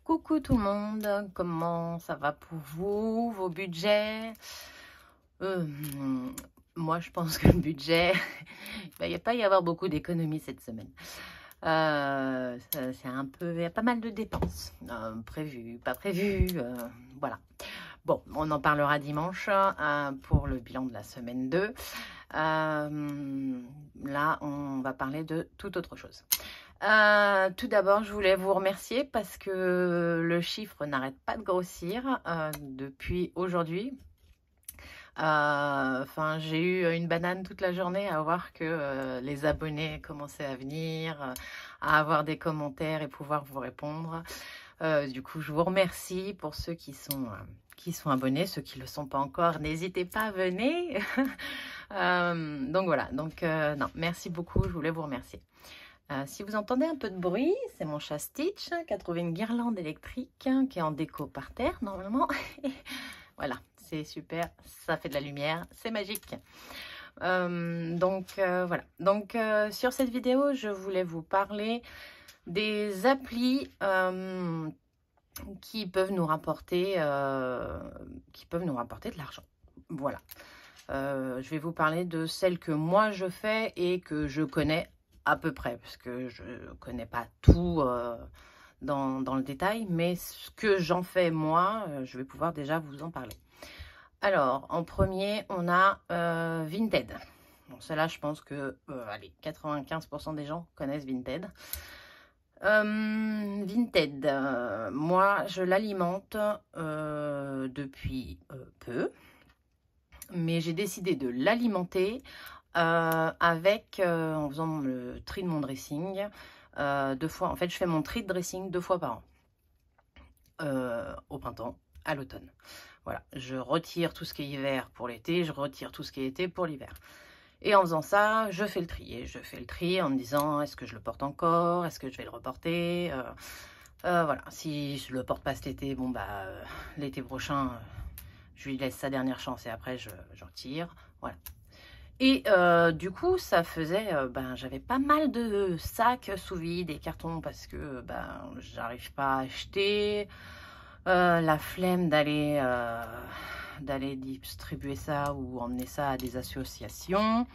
Coucou tout le monde, comment ça va pour vous, vos budgets? Euh, Moi je pense que le budget, il va pas y avoir beaucoup d'économies cette semaine. C'est un peu, il y a pas mal de dépenses, prévues, pas prévues, voilà. Bon, on en parlera dimanche pour le bilan de la semaine 2. Là, on va parler de toute autre chose. Tout d'abord, je voulais vous remercier parce que le chiffre n'arrête pas de grossir depuis aujourd'hui. Enfin, j'ai eu une banane toute la journée à voir que les abonnés commençaient à venir, à avoir des commentaires et pouvoir vous répondre. Du coup, je vous remercie pour ceux qui sont abonnés. Ceux qui ne le sont pas encore, n'hésitez pas, venez. Donc voilà, non, merci beaucoup, je voulais vous remercier. Si vous entendez un peu de bruit, c'est mon chat Stitch qui a trouvé une guirlande électrique qui est en déco par terre normalement. Voilà, c'est super, ça fait de la lumière, c'est magique. Voilà. Donc sur cette vidéo, je voulais vous parler des applis qui peuvent nous rapporter de l'argent. Voilà. Je vais vous parler de celles que moi je fais et que je connais à peu près, parce que je ne connais pas tout dans le détail, mais ce que j'en fais moi, je vais pouvoir déjà vous en parler. Alors, en premier, on a Vinted. Bon, celle-là, je pense que allez, 95% des gens connaissent Vinted. Vinted, moi, je l'alimente depuis peu, mais j'ai décidé de l'alimenter en faisant le tri de mon dressing 2 fois. En fait, je fais mon tri de dressing 2 fois par an, au printemps, à l'automne. Voilà, je retire tout ce qui est hiver pour l'été, je retire tout ce qui est été pour l'hiver. Et en faisant ça, je fais le tri. Et je fais le tri en me disant, est-ce que je le porte encore? Est-ce que je vais le reporter? Voilà, si je le porte pas cet été, bon bah l'été prochain, je lui laisse sa dernière chance et après je retire. Voilà. Et du coup, ça faisait, j'avais pas mal de sacs sous vide et cartons parce que j'arrive pas à acheter. La flemme d'aller distribuer ça ou emmener ça à des associations.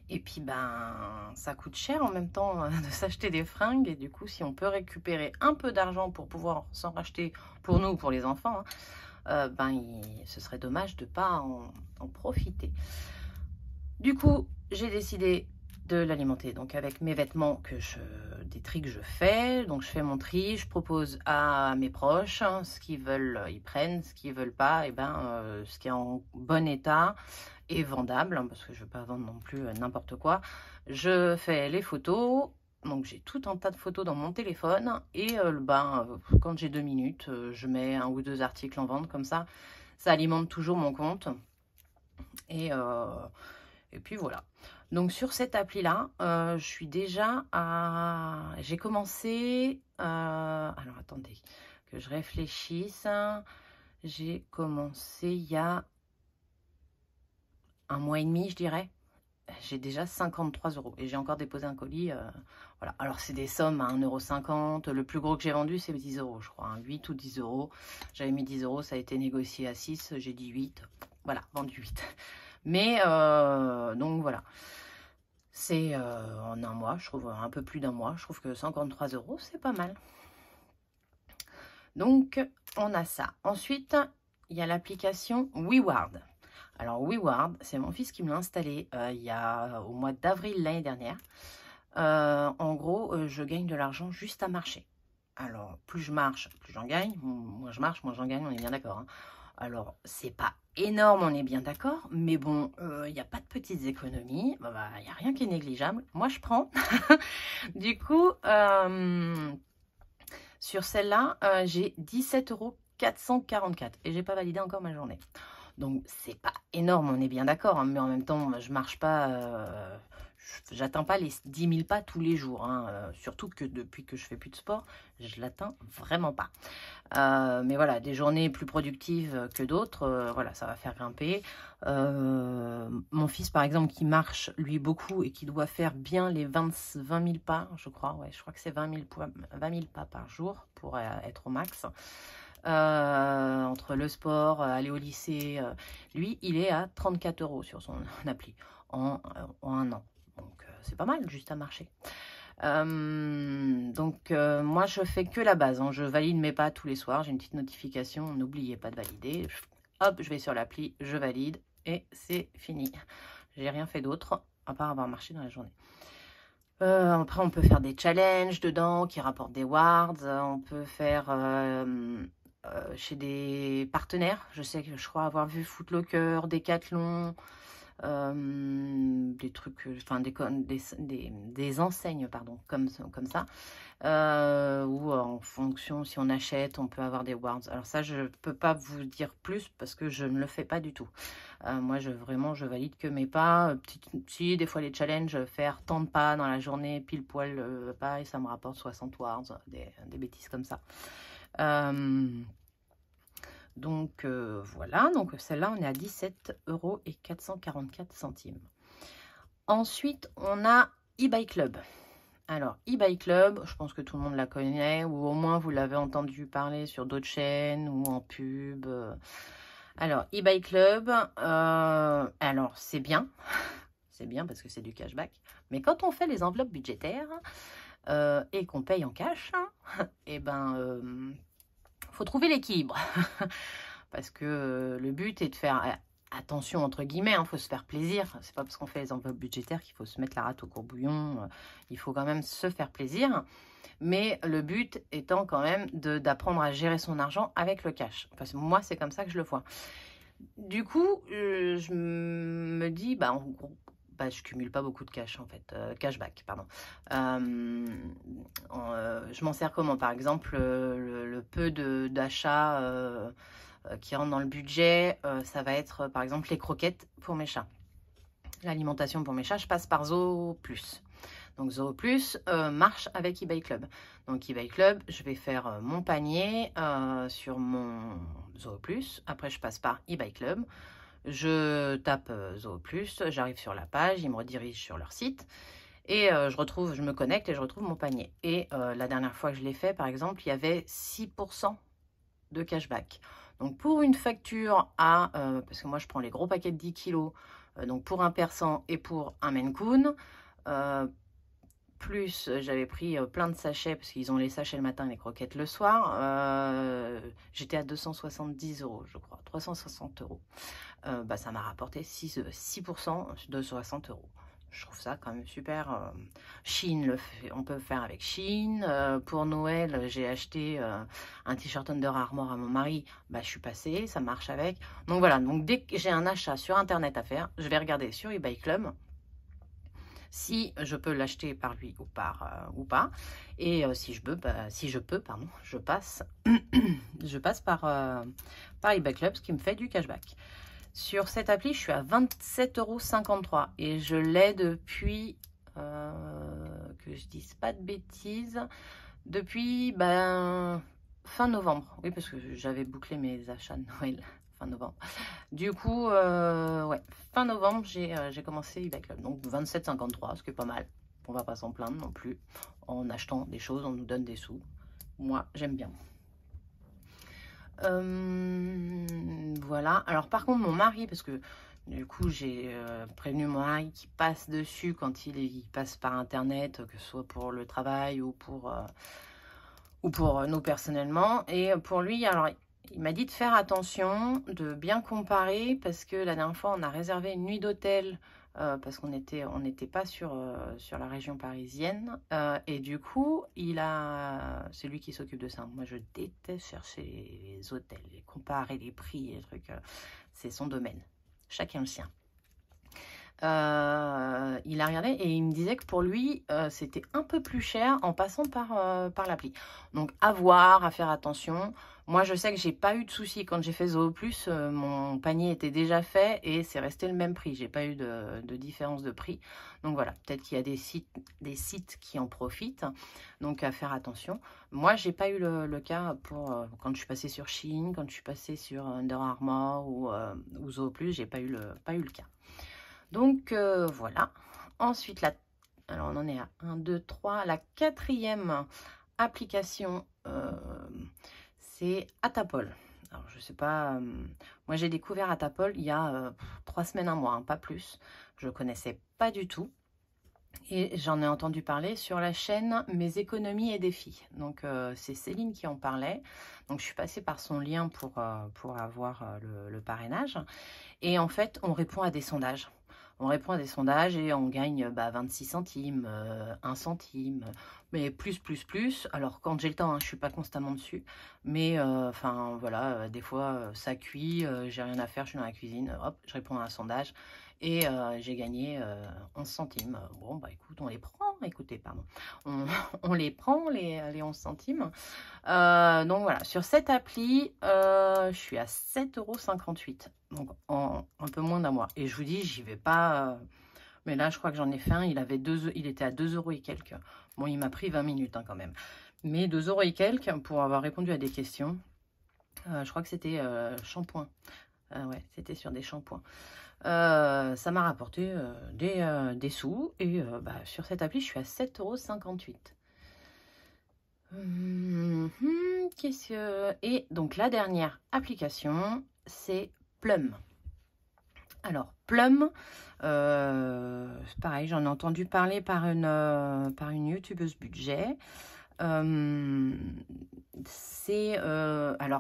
Et puis, ça coûte cher en même temps de s'acheter des fringues. Et du coup, si on peut récupérer un peu d'argent pour pouvoir s'en racheter pour nous, pour les enfants, ce serait dommage de ne pas en profiter. Du coup, j'ai décidé de l'alimenter donc avec mes vêtements des tris que je fais. Donc je fais mon tri, je propose à mes proches ce qu'ils veulent, ils prennent, ce qu'ils veulent pas, et ce qui est en bon état et vendable, parce que je ne veux pas vendre non plus n'importe quoi. Je fais les photos, donc j'ai tout un tas de photos dans mon téléphone et quand j'ai 2 minutes, je mets 1 ou 2 articles en vente comme ça alimente toujours mon compte. Et puis voilà. Donc sur cette appli-là, je suis déjà à... J'ai commencé... Alors attendez, que je réfléchisse. J'ai commencé il y a 1 mois et demi, je dirais. J'ai déjà 53 € et j'ai encore déposé un colis. Voilà. Alors c'est des sommes à 1,50 €. Le plus gros que j'ai vendu, c'est 10 €, je crois. 8 ou 10 €. J'avais mis 10 €, ça a été négocié à 6. J'ai dit 8. Voilà, vendu 8. Mais donc voilà, c'est en 1 mois, je trouve un peu plus d'1 mois, je trouve que 53 €, c'est pas mal. Donc on a ça. Ensuite, il y a l'application WeWard. Alors WeWard, c'est mon fils qui me l'a installé au mois d'avril l'année dernière. En gros, je gagne de l'argent juste à marcher. Alors plus je marche, plus j'en gagne. Moins je marche, moins j'en gagne, on est bien d'accord, hein. Alors, c'est pas énorme, on est bien d'accord, mais bon, il n'y a pas de petites économies, il n'y a rien qui est négligeable. Moi, je prends. Du coup, sur celle-là, j'ai 17,444 € et j'ai pas validé encore ma journée. Donc, c'est pas énorme, on est bien d'accord, hein, mais en même temps, je marche pas j'atteins pas les 10 000 pas tous les jours, hein, surtout que depuis que je fais plus de sport, je l'atteins vraiment pas. Mais voilà, des journées plus productives que d'autres, voilà, ça va faire grimper. Mon fils, par exemple, qui marche, lui, beaucoup et qui doit faire bien les 20 000 pas, je crois. Ouais, je crois que c'est 20 000 pas par jour pour être au max. Entre le sport, aller au lycée, lui, il est à 34 € sur son appli en 1 an. Donc, c'est pas mal, juste à marcher. Moi, je fais que la base, hein. Je valide mes pas tous les soirs. J'ai une petite notification. N'oubliez pas de valider. Hop, je vais sur l'appli, je valide et c'est fini. J'ai rien fait d'autre à part avoir marché dans la journée. Après, on peut faire des challenges dedans qui rapportent des wards. On peut faire chez des partenaires. Je sais que je crois avoir vu Foot Locker, Decathlon. Des trucs, enfin des enseignes, pardon, comme ça, ou en fonction, si on achète, on peut avoir des wards. Alors ça, je peux pas vous dire plus parce que je ne le fais pas du tout. Moi, je valide que mes pas. Si, des fois les challenges, faire tant de pas dans la journée, pile poil pas, et ça me rapporte 60 wards, des bêtises comme ça. Donc voilà, donc celle-là, on est à 17,444 €. Ensuite, on a eBay Club. Alors, eBay Club, je pense que tout le monde la connaît, ou au moins vous l'avez entendu parler sur d'autres chaînes ou en pub. Alors, eBay Club, alors c'est bien. C'est bien parce que c'est du cashback. Mais quand on fait les enveloppes budgétaires et qu'on paye en cash, et ben... faut trouver l'équilibre parce que le but est de faire attention entre guillemets, faut se faire plaisir. C'est pas parce qu'on fait les enveloppes budgétaires qu'il faut se mettre la rate au courbouillon. Il faut quand même se faire plaisir, mais le but étant quand même d'apprendre à gérer son argent avec le cash. Parce que moi, c'est comme ça que je le vois. Du coup, je me dis, en gros, je cumule pas beaucoup de cash en fait, cashback, pardon. Je m'en sers comment? Par exemple, le peu d'achats qui rentrent dans le budget, ça va être par exemple les croquettes pour mes chats. L'alimentation pour mes chats, je passe par Zooplus. Donc Zooplus marche avec eBay Club. Donc eBay Club, je vais faire mon panier sur mon Zooplus. Après, je passe par eBay Club. Je tape Zooplus, j'arrive sur la page, il me redirige sur leur site et je me connecte et je retrouve mon panier. Et la dernière fois que je l'ai fait, par exemple, il y avait 6% de cashback. Donc pour une facture parce que moi je prends les gros paquets de 10 kilos, donc pour un persan et pour un Maine Coon, plus j'avais pris plein de sachets parce qu'ils ont les sachets le matin et les croquettes le soir, j'étais à 270 €, je crois, 360 €. Ça m'a rapporté 6% de 60 €. Je trouve ça quand même super. Shein, on peut faire avec Shein. Pour Noël, j'ai acheté un t-shirt Under Armour à mon mari. Je suis passée, ça marche avec. Donc voilà, donc dès que j'ai un achat sur Internet à faire, je vais regarder sur eBay Club si je peux l'acheter par lui ou pas. Et si je peux, je passe, par eBay Club, ce qui me fait du cashback. Sur cette appli, je suis à 27,53 € et je l'ai depuis, que je dise pas de bêtises, depuis fin novembre. Oui, parce que j'avais bouclé mes achats de Noël fin novembre. Du coup, ouais, fin novembre, j'ai commencé eBay Club. Donc 27,53 €, ce qui est pas mal. On va pas s'en plaindre non plus. En achetant des choses, on nous donne des sous. Moi, j'aime bien. Voilà. Alors par contre, mon mari, parce que du coup, j'ai prévenu mon mari qui passe dessus quand il passe par Internet, que ce soit pour le travail ou pour nous personnellement. Et pour lui, alors, il m'a dit de faire attention, de bien comparer, parce que la dernière fois, on a réservé une nuit d'hôtel parce qu'on n'était pas sur la région parisienne. Et du coup, c'est lui qui s'occupe de ça. Moi, je déteste chercher les hôtels, comparer les prix et les trucs. C'est son domaine. Chacun le sien. il a regardé et il me disait que pour lui, c'était un peu plus cher en passant par l'appli. Donc, à voir, à faire attention. Moi, je sais que j'ai pas eu de soucis. Quand j'ai fait Zoo Plus, mon panier était déjà fait et c'est resté le même prix. J'ai pas eu de différence de prix. Donc, voilà. Peut-être qu'il y a des sites qui en profitent. Donc, à faire attention. Moi, j'ai pas eu le cas pour quand je suis passée sur Shein, quand je suis passée sur Under Armour ou Zoo Plus, j'ai pas eu le cas. Donc, voilà. Ensuite, alors on en est à 1, 2, 3. La quatrième application, c'est Atapol. Alors, je sais pas, moi j'ai découvert Atapol il y a 3 semaines, un mois, hein, pas plus. Je ne connaissais pas du tout. Et j'en ai entendu parler sur la chaîne Mes économies et défis. Donc, c'est Céline qui en parlait. Donc, je suis passée par son lien pour avoir le parrainage. Et en fait, on répond à des sondages. On répond à des sondages et on gagne 26 centimes, 1 centime, mais plus. Alors, quand j'ai le temps, hein, je ne suis pas constamment dessus. Mais, enfin, voilà, des fois, ça cuit, j'ai rien à faire, je suis dans la cuisine, hop, je réponds à un sondage. Et j'ai gagné 11 centimes. Bon, bah écoute, on les prend, écoutez, pardon. On les prend, les 11 centimes. Donc voilà, sur cette appli, je suis à 7,58 €. Donc un peu moins d'un mois. Et je vous dis, j'y vais pas. Mais là, je crois que j'en ai fait un. Il était à 2 € et quelques. Bon, il m'a pris 20 minutes hein, quand même. Mais 2 € et quelques pour avoir répondu à des questions. Je crois que c'était shampoing. Ouais, c'était sur des shampoings. Ça m'a rapporté des sous. Et sur cette appli, je suis à 7,58 €. Et donc, la dernière application, c'est Plum. Alors, Plum, pareil, j'en ai entendu parler par une youtubeuse budget. Alors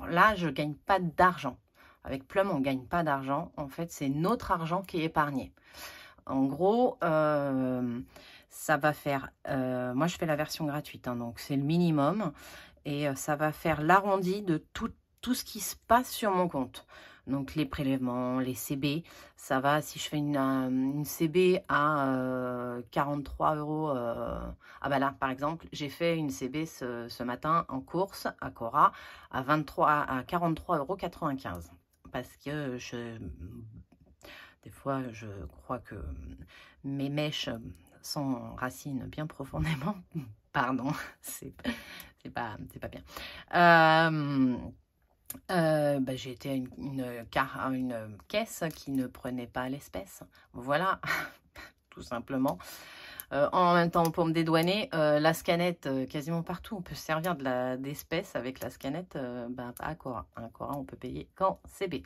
là, je ne gagne pas d'argent. Avec Plum, on ne gagne pas d'argent. En fait, c'est notre argent qui est épargné. En gros, ça va faire... moi, je fais la version gratuite, hein, donc c'est le minimum. Et ça va faire l'arrondi de tout ce qui se passe sur mon compte. Donc, les prélèvements, les CB, ça va, si je fais une CB à 43 €, ah bah là, par exemple, j'ai fait une CB ce matin en course à Cora à 43,95 €. Parce que des fois, je crois que mes mèches s'enracinent bien profondément. Pardon, c'est pas bien. J'ai été à une caisse qui ne prenait pas l'espèce. Voilà, tout simplement. En même temps, pour me dédouaner, la scanette, quasiment partout, on peut se servir d'espèce avec la scanette, pas à Cora. À Cora, on peut payer qu'en CB.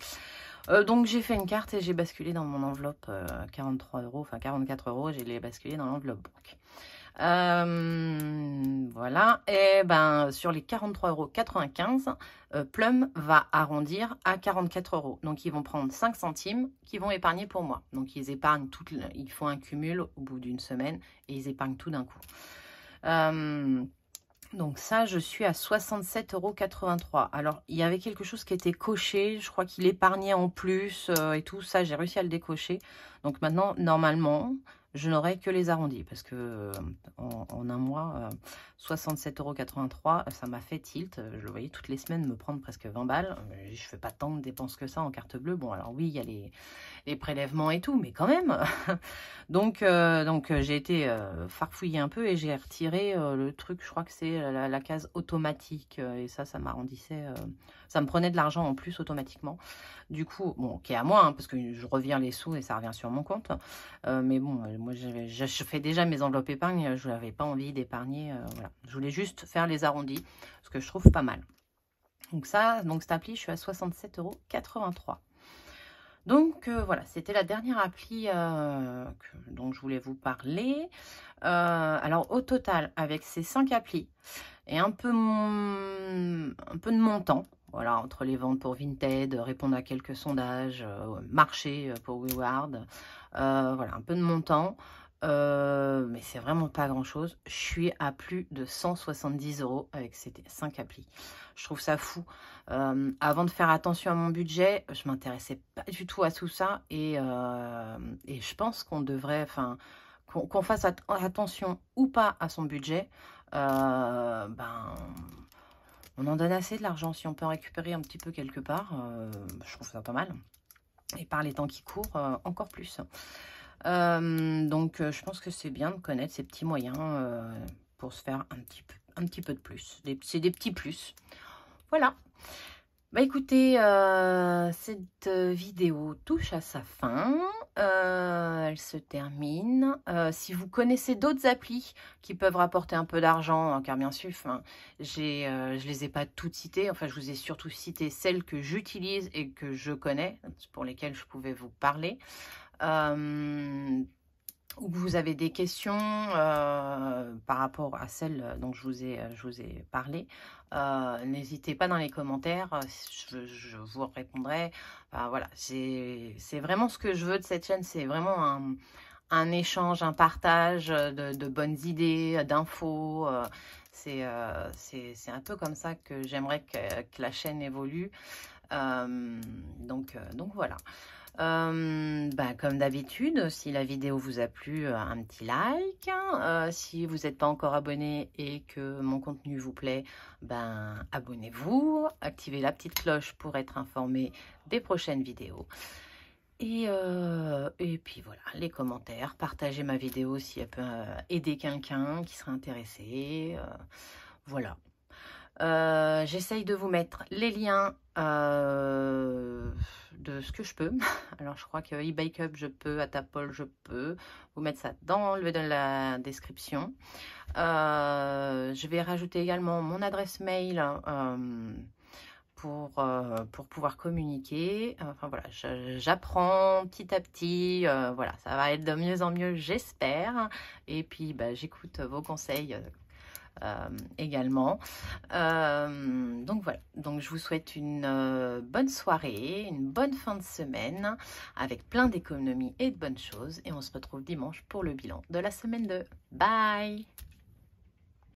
Donc, j'ai fait une carte et j'ai basculé dans mon enveloppe 43 €, enfin 44 €, j'ai les basculé dans l'enveloppe banque. Voilà, et sur les 43,95 €, Plum va arrondir à 44 €. Donc, ils vont prendre 5 centimes qu'ils vont épargner pour moi. Donc, ils épargnent ils font un cumul au bout d'une semaine et ils épargnent tout d'un coup. Donc ça, je suis à 67,83 €. Alors, il y avait quelque chose qui était coché. Je crois qu'il épargnait en plus et tout. Ça, j'ai réussi à le décocher. Donc maintenant, normalement, je n'aurai que les arrondis. Parce que en un mois, 67,83 €, ça m'a fait tilt. Je le voyais toutes les semaines me prendre presque 20 balles. Je ne fais pas tant de dépenses que ça en carte bleue. Bon, alors oui, il y a les prélèvements et tout, mais quand même. donc j'ai été farfouiller un peu et j'ai retiré le truc, je crois que c'est la case automatique. Et ça m'arrondissait, ça me prenait de l'argent en plus automatiquement. Du coup, bon, qui est à moi, hein, parce que je revire les sous et ça revient sur mon compte. Mais bon, moi, je fais déjà mes enveloppes épargne. Je n'avais pas envie d'épargner. Voilà. Je voulais juste faire les arrondis, ce que je trouve pas mal. Donc cette appli, je suis à 67,83 €. Donc voilà, c'était la dernière appli dont je voulais vous parler. Alors au total, avec ces 5 applis et un peu de montant, voilà, entre les ventes pour Vinted, répondre à quelques sondages, marché pour Weward, voilà, un peu de montant. Mais c'est vraiment pas grand chose. Je suis à plus de 170 € avec ces 5 applis. Je trouve ça fou. Avant de faire attention à mon budget, je m'intéressais pas du tout à tout ça et je pense qu'on devrait, enfin, qu'on fasse attention ou pas à son budget. Ben, on en donne assez de l'argent. Si on peut en récupérer un petit peu quelque part, je trouve ça pas mal. Et par les temps qui courent, encore plus. Donc, je pense que c'est bien de connaître ces petits moyens pour se faire un petit peu de plus. C'est des petits plus. Voilà. Bah écoutez, cette vidéo touche à sa fin. Elle se termine. Si vous connaissez d'autres applis qui peuvent rapporter un peu d'argent, hein, car bien sûr, enfin, je les ai pas toutes citées. Enfin, je vous ai surtout cité celles que j'utilise et que je connais, pour lesquelles je pouvais vous parler. Ou que vous avez des questions par rapport à celles dont je vous ai parlé, n'hésitez pas dans les commentaires, je vous répondrai. Voilà, c'est vraiment ce que je veux de cette chaîne, c'est vraiment un échange, un partage de bonnes idées, d'infos. C'est un peu comme ça que j'aimerais que la chaîne évolue. Donc voilà. Comme d'habitude, si la vidéo vous a plu, un petit like. Si vous n'êtes pas encore abonné et que mon contenu vous plaît, abonnez-vous. Activez la petite cloche pour être informé des prochaines vidéos. Et puis voilà, les commentaires. Partagez ma vidéo si elle peut aider quelqu'un qui serait intéressé. Voilà. J'essaye de vous mettre les liens de ce que je peux. Alors, je crois que eBayCup, je peux, Atapol, je peux. Vous mettre ça dans la description. Je vais rajouter également mon adresse mail pour pouvoir communiquer. Enfin, voilà, j'apprends petit à petit. Voilà, ça va être de mieux en mieux, j'espère. Et puis, j'écoute vos conseils également. Donc voilà, donc je vous souhaite une bonne soirée, une bonne fin de semaine avec plein d'économies et de bonnes choses et on se retrouve dimanche pour le bilan de la semaine 2. Bye!